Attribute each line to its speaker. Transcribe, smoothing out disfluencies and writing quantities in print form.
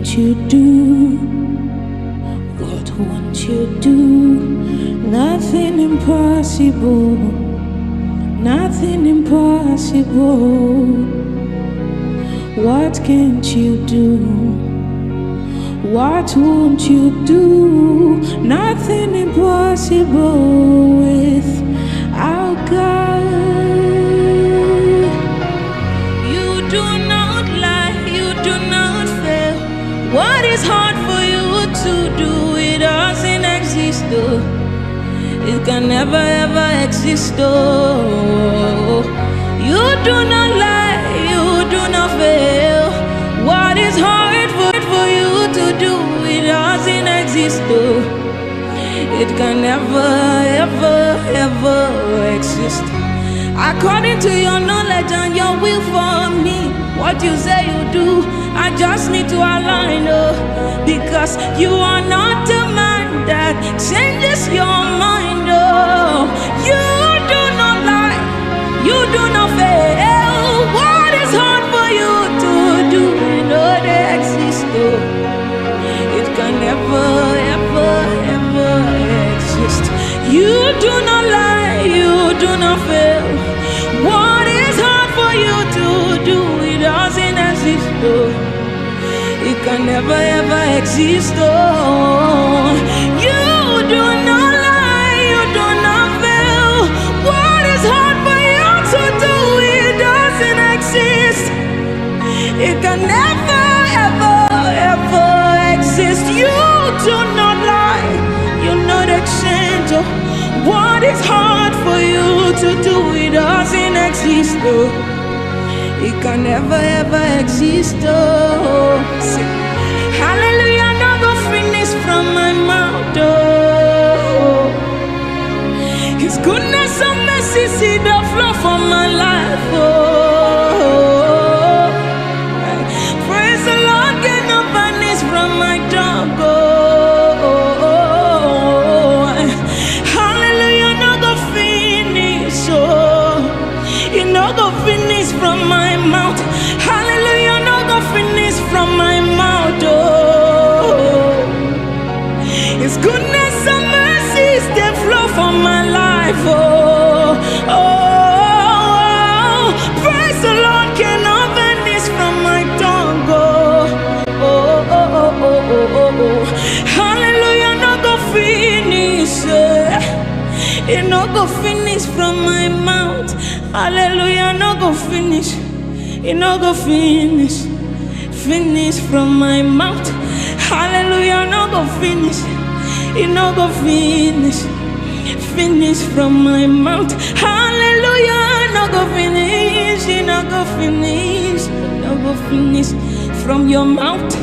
Speaker 1: can't you do? What won't you do? Nothing impossible, nothing impossible. What can't you do? What won't you do? Nothing impossible with our God. You do not lie, you do not fail. What is hard for you to do? It doesn't exist, though. It can never ever exist, though. You do not lie, you do not fail. What is hard for you to do? It doesn't exist, though. It can never ever ever exist. According to your knowledge and your will for me, what you say you do, I just need to align, oh, because you are not a man that changes your mind, oh. You do not lie, you do not fail. What is hard for you to do? You know they exist, oh. It can never ever ever exist. You do not lie, you do not fail. What is hard for you to do? It doesn't exist, though. It can never ever exist, oh. You do not lie, you do not fail. What is hard for you to do? It doesn't exist. It can never ever ever exist. You do not lie, you know the change, oh. What is hard for you to do? It doesn't exist, though. It can never ever exist, oh. Hallelujah, no go finish from my mouth, oh. His goodness and mercy, see the flow from my life, oh. Praise the Lord, get no vanish from my tongue, oh. Hallelujah, no go finish, oh. You no go finish from my mouth. Hallelujah, no go finish from my mouth, oh. His goodness and mercies, they flow from my life, oh. Oh, praise the Lord, cannot vanish from my tongue, oh. Oh, oh, oh, oh, oh, oh. Hallelujah, no go finish, it no go finish from my mouth. Hallelujah, no go finish. It no go finish. Finish from my mouth. Hallelujah, no go finish. It no go finish. Finish from my mouth. Hallelujah, no go finish. It no go finish. It no go finish from your mouth.